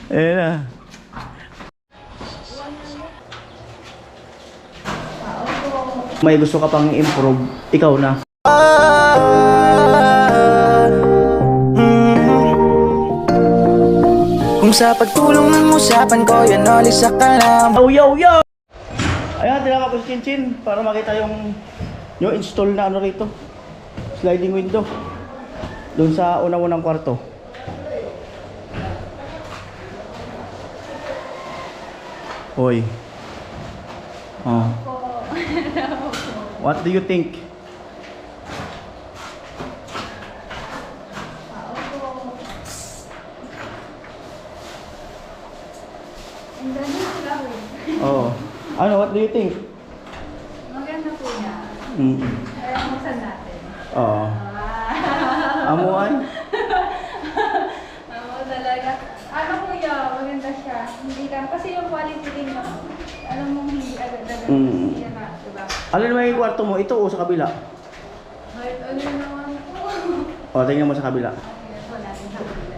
Ayan na. May gusto ka pang improve, ikaw na. Kung sa pagtulong ng usapan ko, yan alis sa kalam. Yo, yo, yo! Ayan, tinaka ko si Chinchin para makita yung install na ano rito. Sliding window. Doon sa unang-unang kwarto. Hoy. Oh. What do you think? Oh. Ano, what do you think? Maganda po niya. Kaya buksan natin. Oo. Amuan? Amo talaga. Ano kuya, maganda siya. Hindi ka, kasi yung quality din mo. Alam mo, hindi agad-agad. Hindi na, diba? Ano naman yung kwarto mo? Ito o sa kabila? Kahit ano naman po. O, tingnan mo sa kabila. Ayan po natin sa kabila.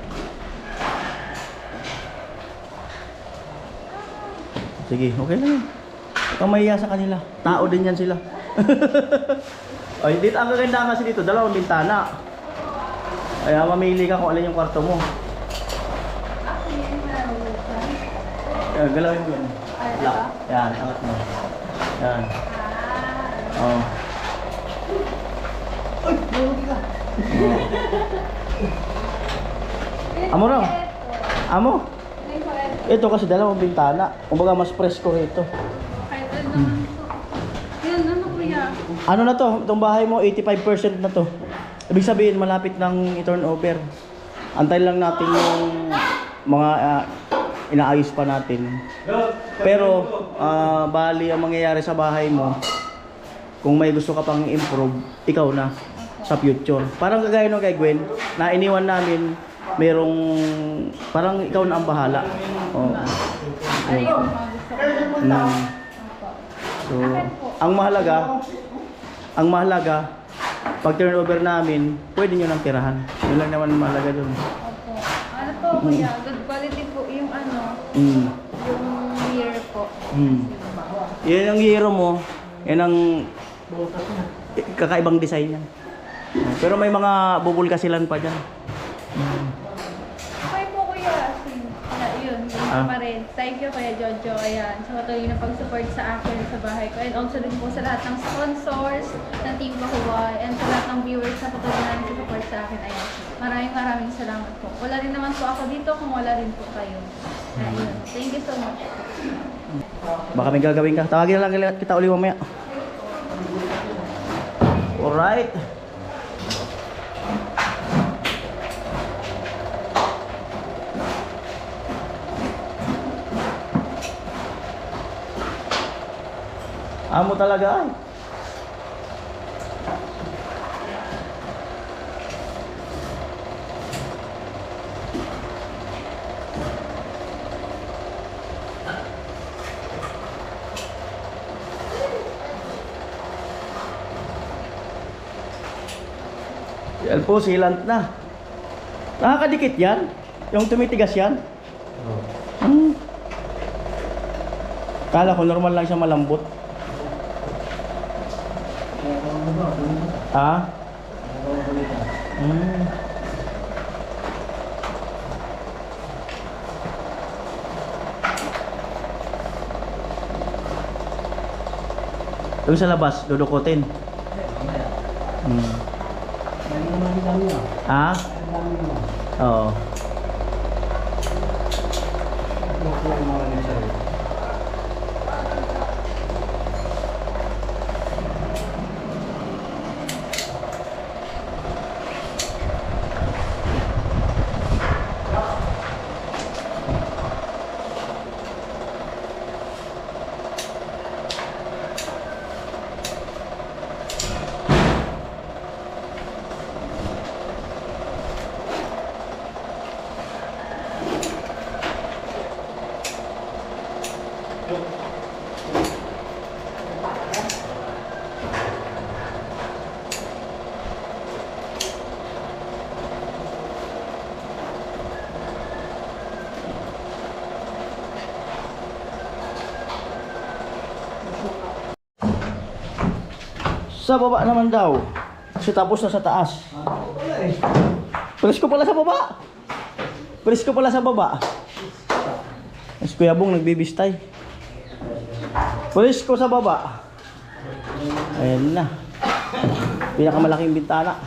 Sige, okay lang yun. Huwag kang mahiya sa kanila. Tao din yan sila. Ay, dito ang gaganda kasi dito, dalawang bintana. Kaya mamili ka kung alin yung kwarto mo. Yan, galawin mo yun. Lock. Yan, angat mo. Yan. Oh. Ay, mahuti ka. Amo na. Amo. Ito kasi dalawang bintana. Kumbaga mas presko rito. Kahit ano naman po. Yan, ano kuya? Ano na to? Itong bahay mo, 85% na to. Ibig sabihin, malapit nang i-turnover. Antay lang natin yung mga inaayos pa natin. Pero, bali ang mangyayari sa bahay mo, kung may gusto ka pang improve, ikaw na sa future. Parang kagaya nung kay Gwen, na iniwan namin, merong, parang ikaw na ang bahala. Oh. Ano yung mga gusto ko? So, ang mahalaga, pag turnover namin, pwede nyo nang tirahan. Yun lang naman mahalaga dun. Opo. Ano po kuya, good quality po yung ano, Mm. yung mirror po. Yan ang hero mo, yan ang kakaibang design yan. Pero may mga bubulkasilan pa dyan. Okay po kuya, yun pa rin. Thank you Kuya Jojo, ayan, sa patuloy na pag-support sa akin sa bahay ko. And also din po sa lahat ng sponsors ng Team Bahuway and sa lahat ng viewers na patuloy na support sa akin. Ayan, maraming salamat po. Wala rin naman po ako dito kung wala rin po kayo. Ayun, thank you so much. Baka may gagawin ka. Tawagin na lang kita uli mamaya. Alright. Amo talaga ay. Yan po, sealant na. Nakakadikit yan? Yung tumitigas yan? Kala ko normal lang siya malambot. Ha? Yung sa labas, dudukutin. Ha? Oo. Sa baba naman daw. Kasi tapos na sa taas. Presko pala sa baba. Presko pala sa baba. Mas Kuya Bong nagbibistay. Presko sa baba. Ayan na. Pinakamalaking bintana.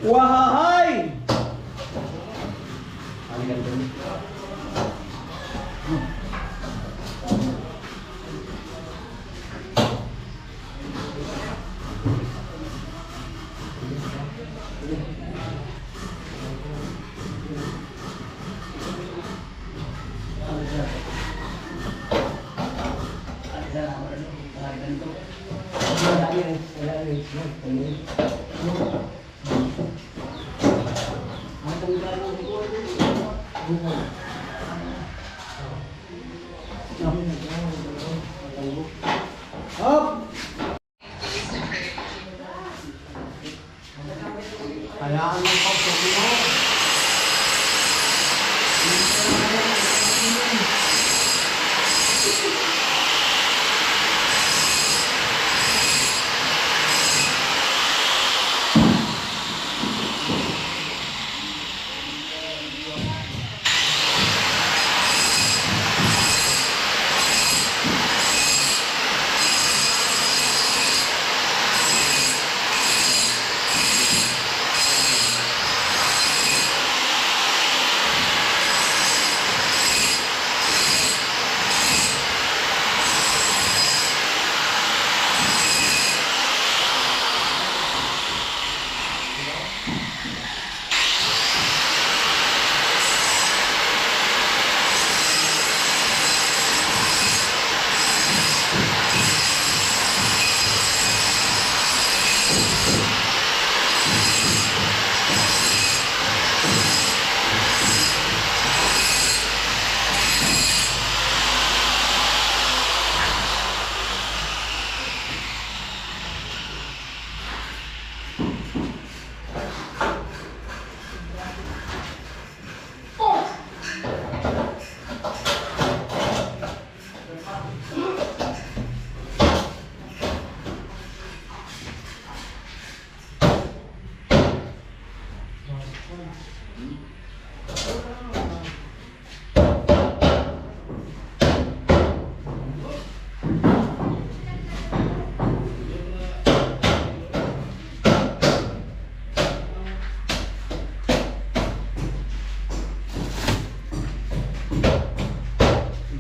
Wahahay! Up! Hayaan mo pa sa mo.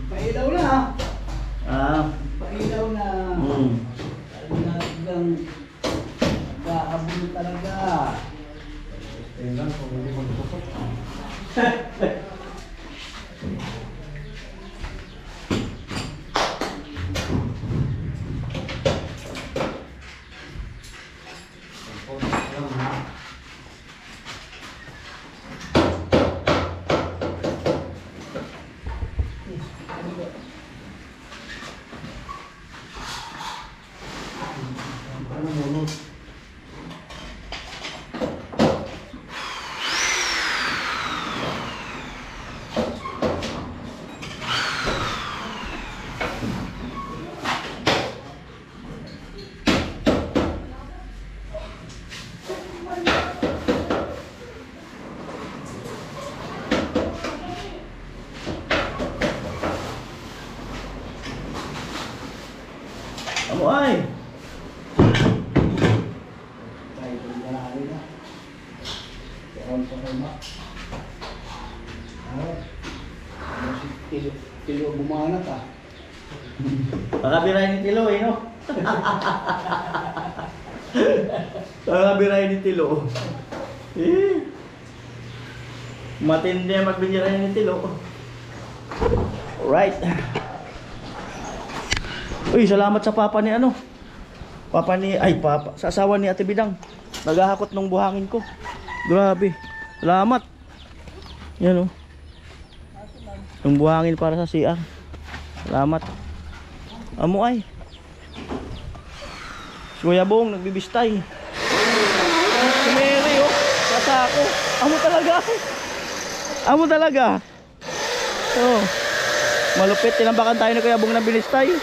Pailaw na. Pailaw na. Talagang kaabot talaga. Amo ay. Tilo bumanat ah. Pakabiray ni Tilo eh, no? Pakabiray ni Tilo. Eh. Matindi ang magbiray ni Tilo. Alright. Uy, salamat sa papa ni ano? Sa asawa ni Ate Bidang. Naghahakot ng buhangin ko. Grabe. Salamat. Yan oh. Yung buhangin para sa CR. Salamat. Amo ay. Si Kuya Bong nagbibistay. Si Mary oh. Kasa ako. Amo talaga. Amo talaga. Oh. Malupit. Tinambakan tayo ni Kuya Bong na binistay.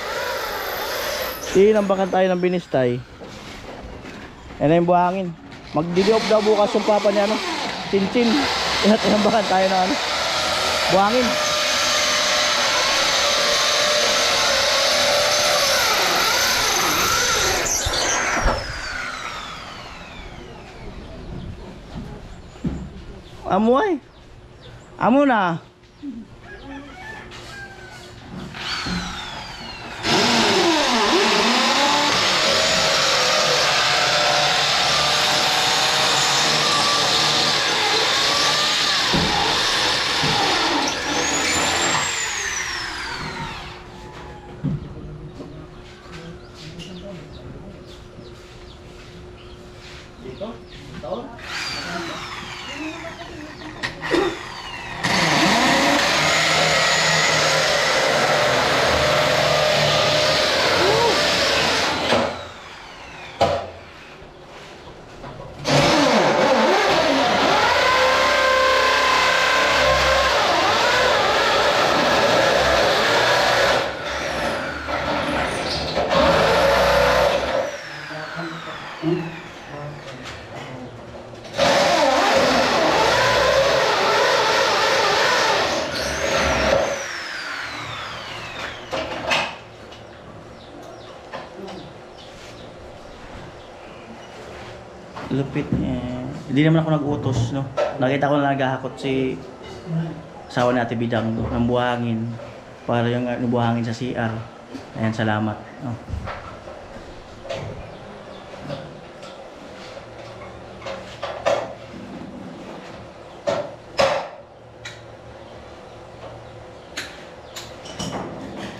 Tinambakan tayo ng binistay. Yan na yung buhangin. Magdi-off daw bukas yung papa niya ano. Chin-chin. Tinambakan tayo na ano. Buhangin. Amo ay. Amo na. Dito? Ito? Lupit eh. Hindi naman ako nag-utos, no. Nakita ko na naghahakot si asawa ni Ate Bidang ng buhangin para yung buhangin sa CR. Ayan, salamat. Oh.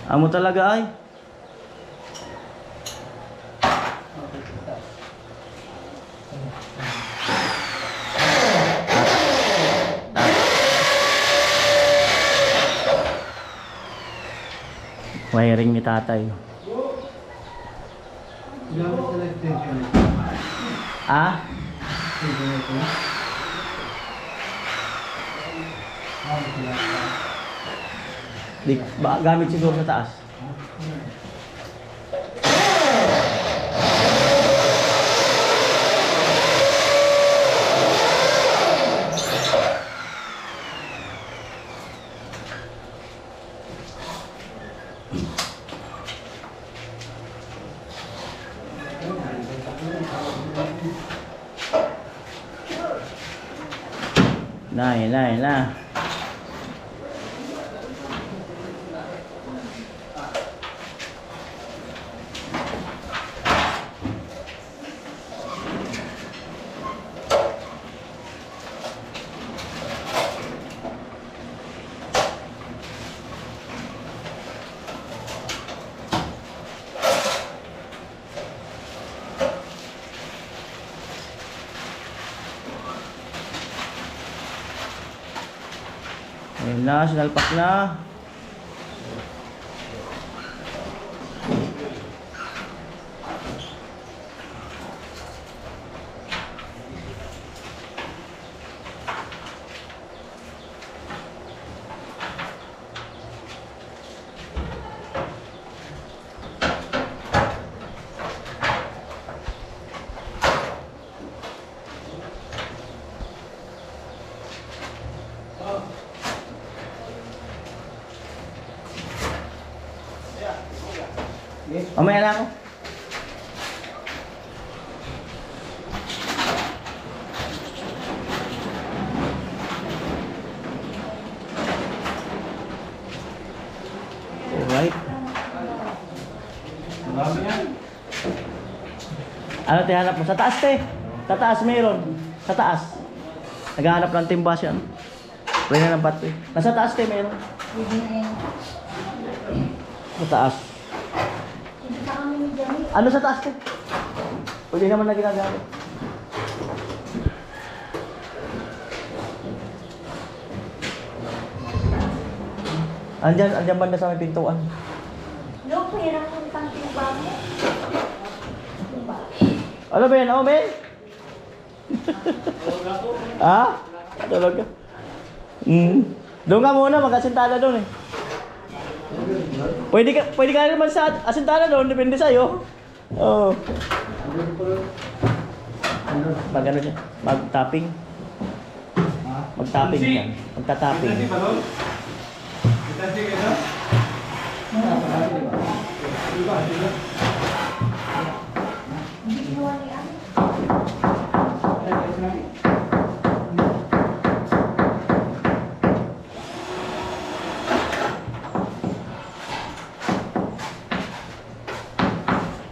Amo talaga ay. Wiring ni tatay. Ah? Gamit siguro sa taas. Na. na, sinalpak na. Mamaya na ako. Alright. Ano tihanap mo? Sa taas, te. Sa taas mayroon. Sa taas. Naghahanap ng timba siya. Pwede na ng bato eh. Nasa taas, te, mayroon. Sa taas. Ano sa taas, te? Pwede naman na ginagamit. Andyan banda sa may pintuan. No, pera kung pang tinubang mo. Ano ba yan? Oh, men? Ha? Talaga? Doon ka muna, mag-asintada doon eh. Pwede ka naman sa asintada doon, depende sa'yo. Oo. Mag ano siya? Mag-tapping. Mag-tapping yan. Magta-tapping.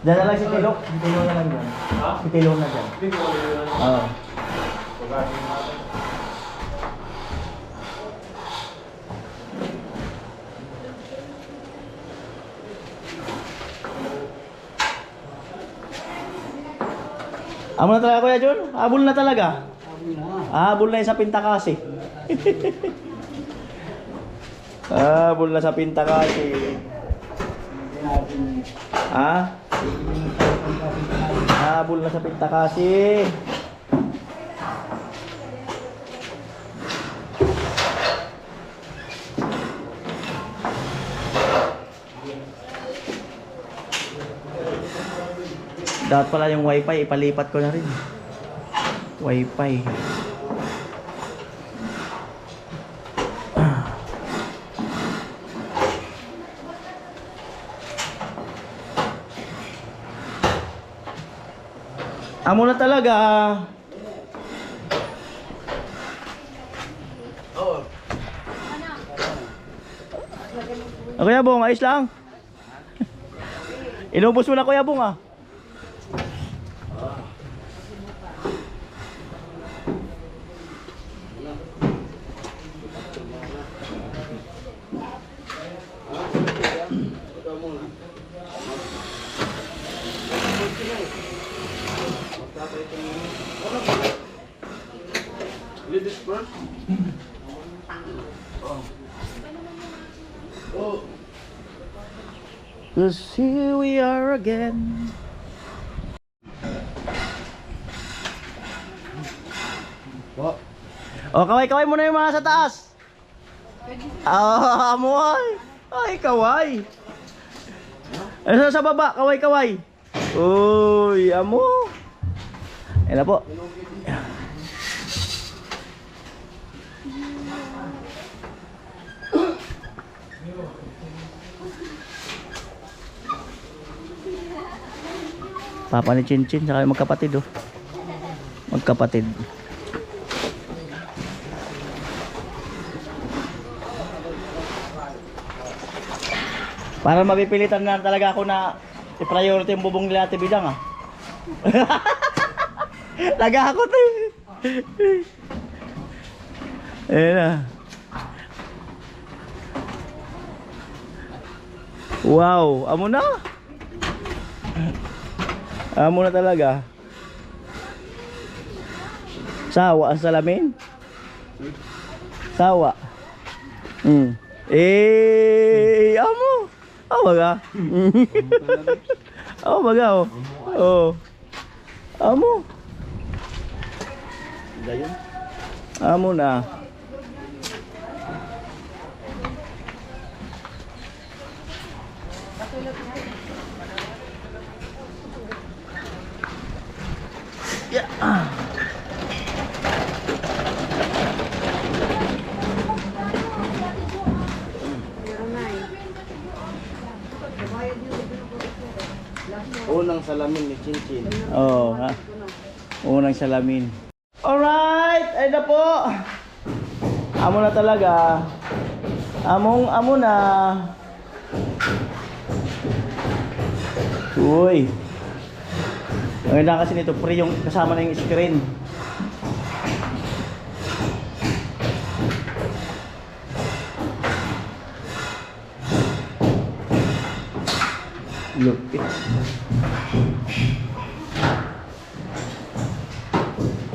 Diyan na lang si Tilo. Si Tilo na lang dyan. Si Tilo na dyan. Oo. Amo na talaga, Kuya John? Habol na talaga? Habol na yung sa pinta kasi. Habol na sa pinta kasi. Ha? Habol na sa pinta kasi. Dapat pala yung wifi, ipalipat ko na rin. Wifi. Amo na talaga. Kuya Bong, ayos lang. Inubos mo na, Kuya Bong, ah. Ladies first. Cause here we are again. Oh, kaway-kaway muna yung mga sa taas. Ah, amoy. Ay, kaway. Ano sa baba? Kaway-kaway. Uy, amo. Ayan na po. Papa ni Chinchin, saka yung magkapatid, oh. Magkapatid. Para mapipilitan na talaga ako na i-priority yung bubong nila Ate Bidang, ah. Nagahakot eh. Ayan na. Wow, amo na. Amo na talaga. Sawa ang salamin. Sawa. Amo. Baga. Baga oh. Oh. Amo. Dayon. Amo na. Yeah. Unang salamin ni Chinchin. Oh, ha. Unang salamin. Alright, ay na po. Amo na talaga. Amo na. Uy. Ang ganda kasi nito, pre, yung kasama na yung screen. Lupit.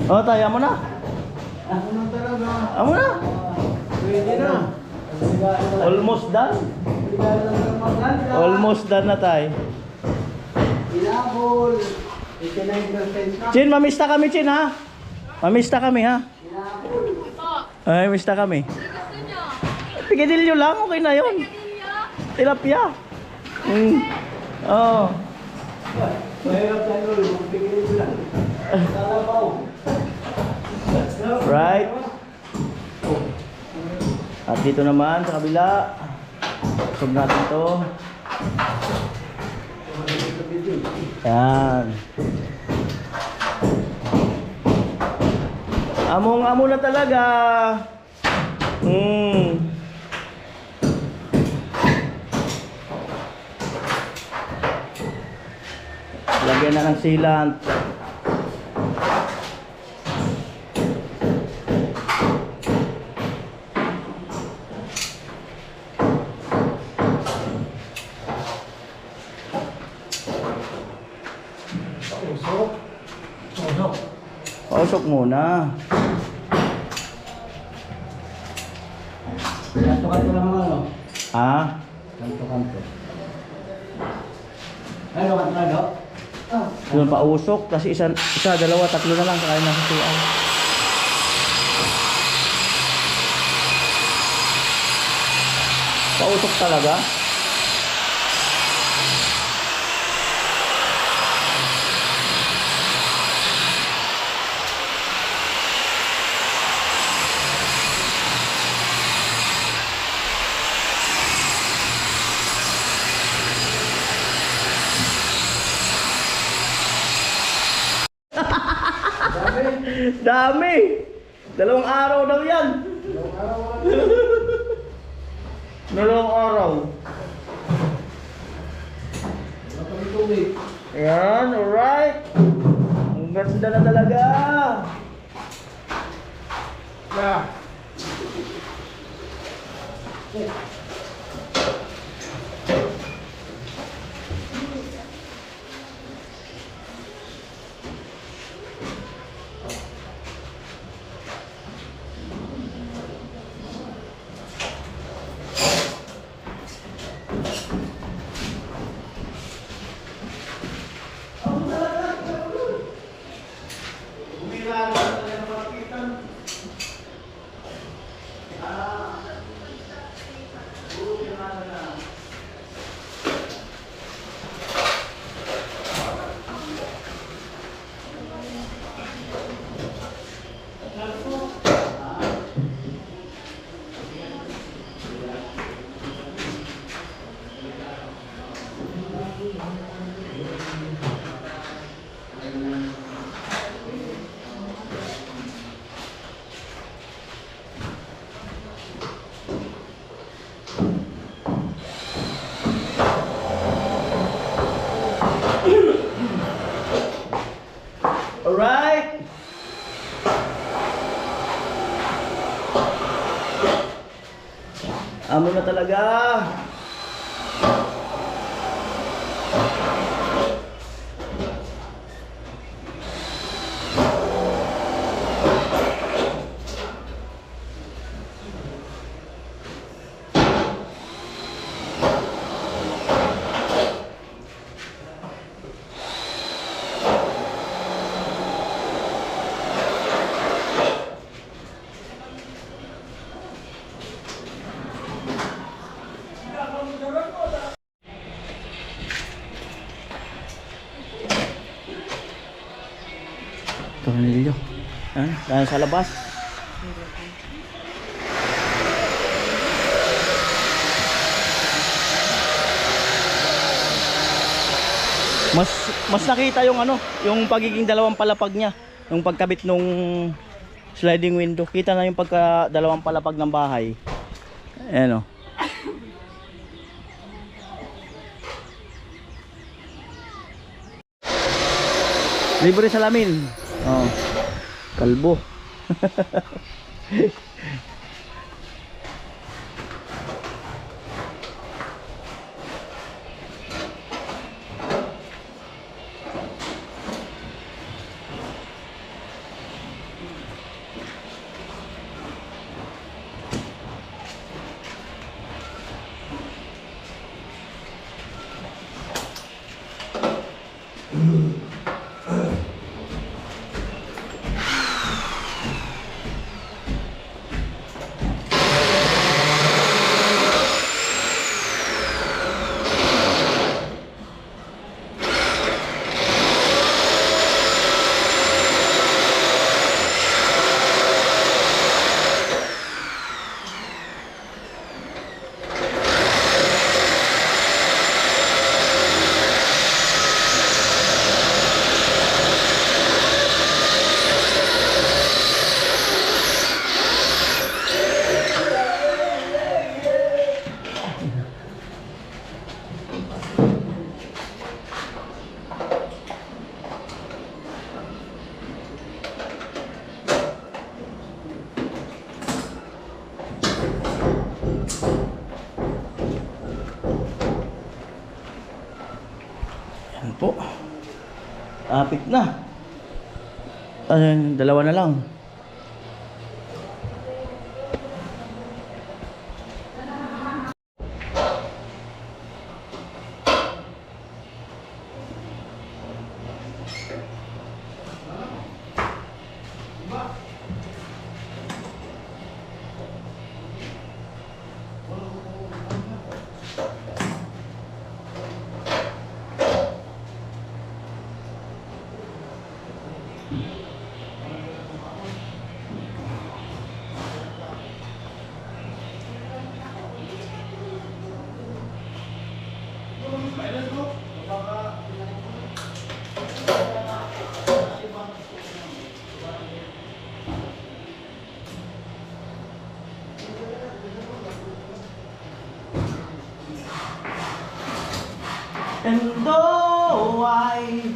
Oh, tayo, amo na. Ako na talaga. Amo na. Pwede na. Almost done. Almost done na tayo. Inabol. 89% na. Chin, mamista kami, Chin, ha? Mamista kami, ha? Ay, mamista kami. Pigidilyo lang, okay na yun. Tilapia. Oh. Mahirap tayo ulo. Pigilin ko lang. Talabaw. Right. At dito naman sa kabila. Sub natin to. Yan. Among-amo na talaga. Lagyan na ng sealant. Pausok muna. Kanto-kanto lang ano. Ha? Kanto-kanto. Ano kanto? Yun, pausok. Kasi isa, dalawa, tatlo na lang. Kaya nasa CR. Pausok talaga. Dami! 2 araw daw yan. 2 araw. Ayan, alright. Ang ganda na talaga. Yeah. Alright. Amo na talaga. tornilyo. Dahil sa labas. Mas nakita yung ano, yung pagiging dalawang palapag niya, yung pagkabit nung sliding window. Kita na yung pagka dalawang palapag ng bahay. Ayan o. Libre salamin. Oh. Kalbo. Yan po. Apit na. Dalawa na lang. And though I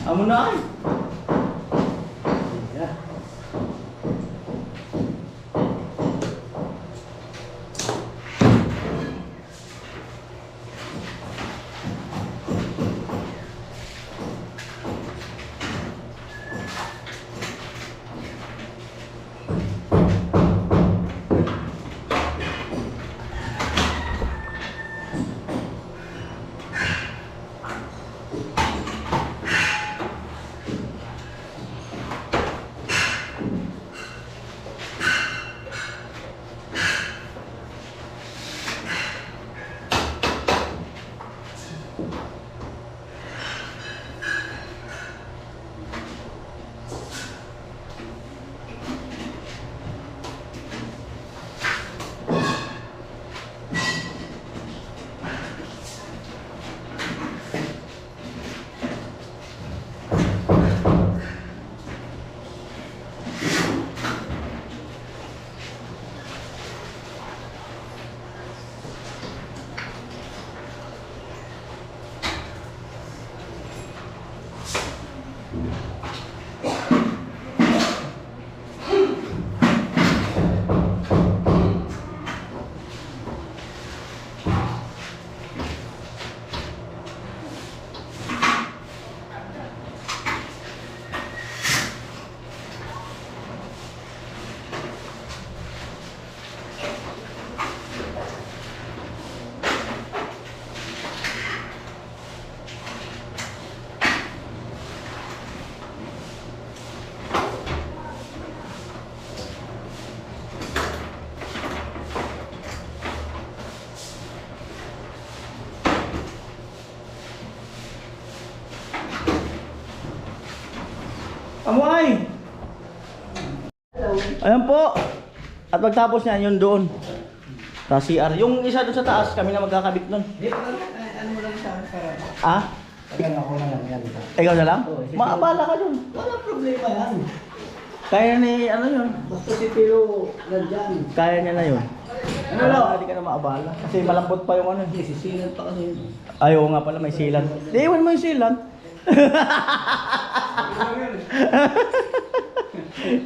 Amo na ay. Amoy! Ayan po. At pagtapos niyan, yun doon. Sa CR. Yung isa doon sa taas, kami na magkakabit nun. Ano mo lang sa akin para? Ah? Tagan ako na lang yan. Ikaw na lang? Oo, sige. Maabala ka dun. Wala problema yan. Kaya ni, ano yun? Basta si Pilo nandyan. Kaya niya na yun. Ano lo? Hindi ka na maabala. Kasi malambot pa yung ano. Hindi, sisilan pa kasi. Ay, oo nga pala, may silan. Di, iwan mo yung silan.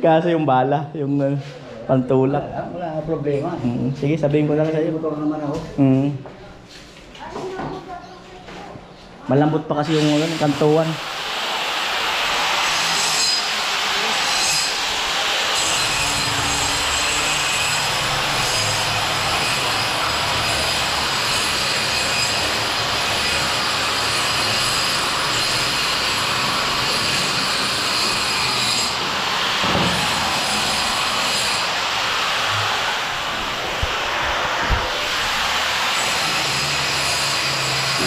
Kasi yung bala, yung pantulak. Wala problema. Sige, sabihin ko na lang Kasi sa'yo. motor naman ako. Malambot pa kasi yung kantuan.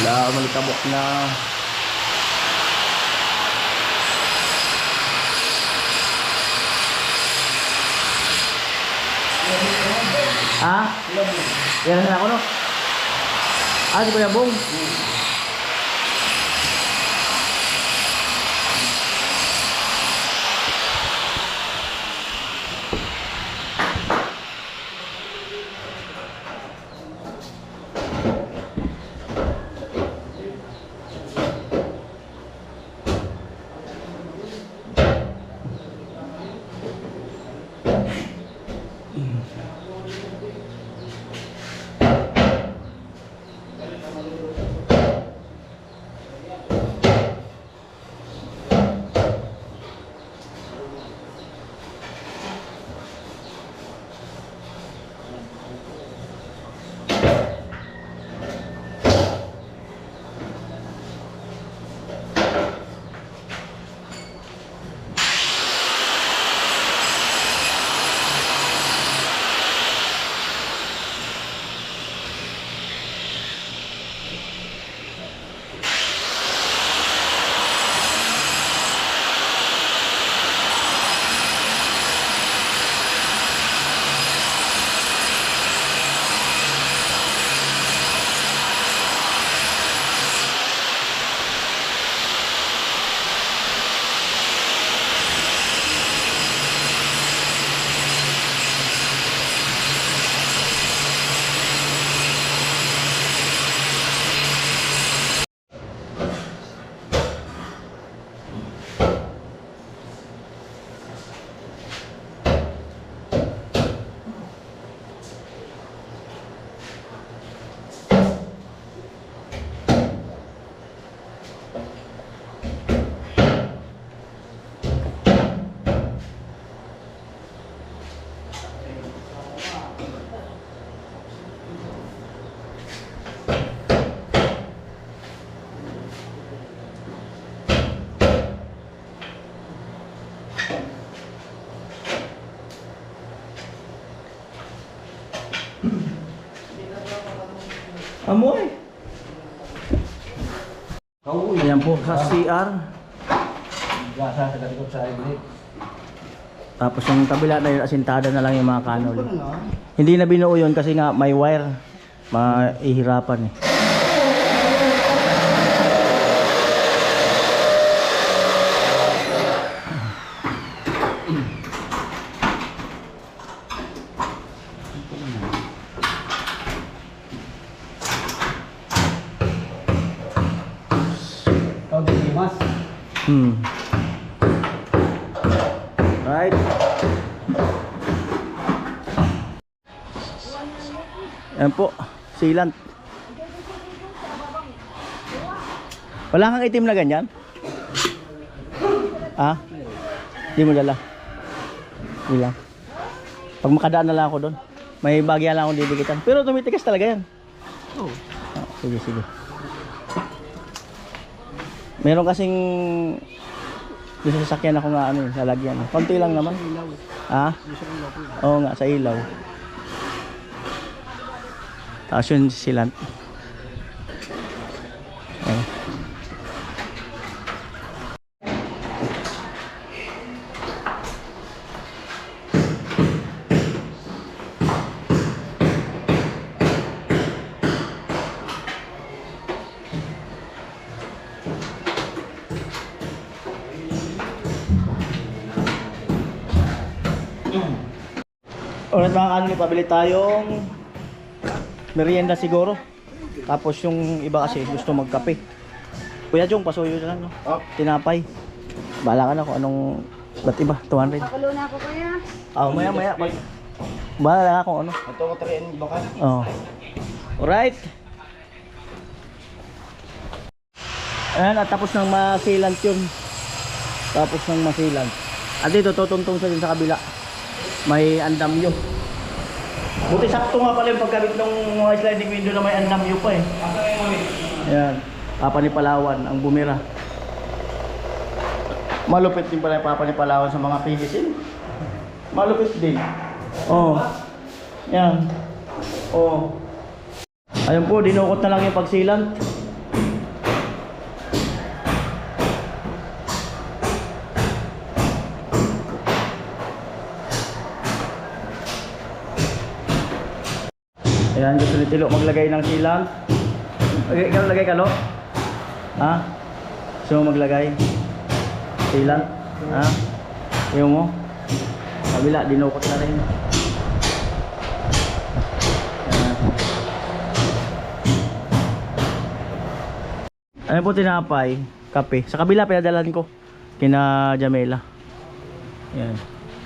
Wala, malitabok na. Ha? Yan na ako no? Ah, si Kuya Bong. Amoy. Ayan po sa CR. Gasa sa galikot sa ibig. Tapos yung kabila na yun, asintada na lang yung mga kanol. Hindi na binuo yun kasi nga may wire. Mahihirapan eh. Ikaw din Dimas. Right. Ayan po, sealant. Wala kang itim na ganyan? Ha? Hindi mo dala? Hindi lang. Pag makadaan na lang ako doon, may bagya lang akong didikitan. Pero tumitigas talaga yan. Oo. Sige, sige. Meron kasing doon sa sasakyan ako nga ano yun, sa lagyan. Konti lang naman. Ha? Oo nga, sa ilaw. Tapos yun silant. Ayan. Alright mga kanuli, pabili tayong merienda siguro. Tapos yung iba kasi gusto magkape. Kuya Jong, pasuyo na lang, no? Oh. Tinapay. Bahala ka na kung anong ba't iba, 200. Pakulo na ako kuya. Maya maya. Bahala ka kung ano. Ito ko 3 bakas. Oh. Alright. Ayan, at tapos nang masilant yun. Tapos nang masilant. At dito, tutuntong sa din sa kabila. May andamyo. Buti sakto nga pala yung pagkabit ng mga sliding window na may andamyo pa eh. Ayan. Papa ni Palawan, ang bumira. Malupit din pala yung Papa ni Palawan sa mga PVC. Malupit din. Oh. Yan. Oh. Ayun po, dinukot na lang yung pagsilant. Ayan, gusto ni Tilo maglagay ng silang. Ikaw lagay ka, Lo? Ha? Gusto mo maglagay? Silang? Ha? Ayaw mo? Kabila, dinukot na rin. Ayan po tinapay, kape. Sa kabila, pinadalan ko. Kina Jamela. Ayan.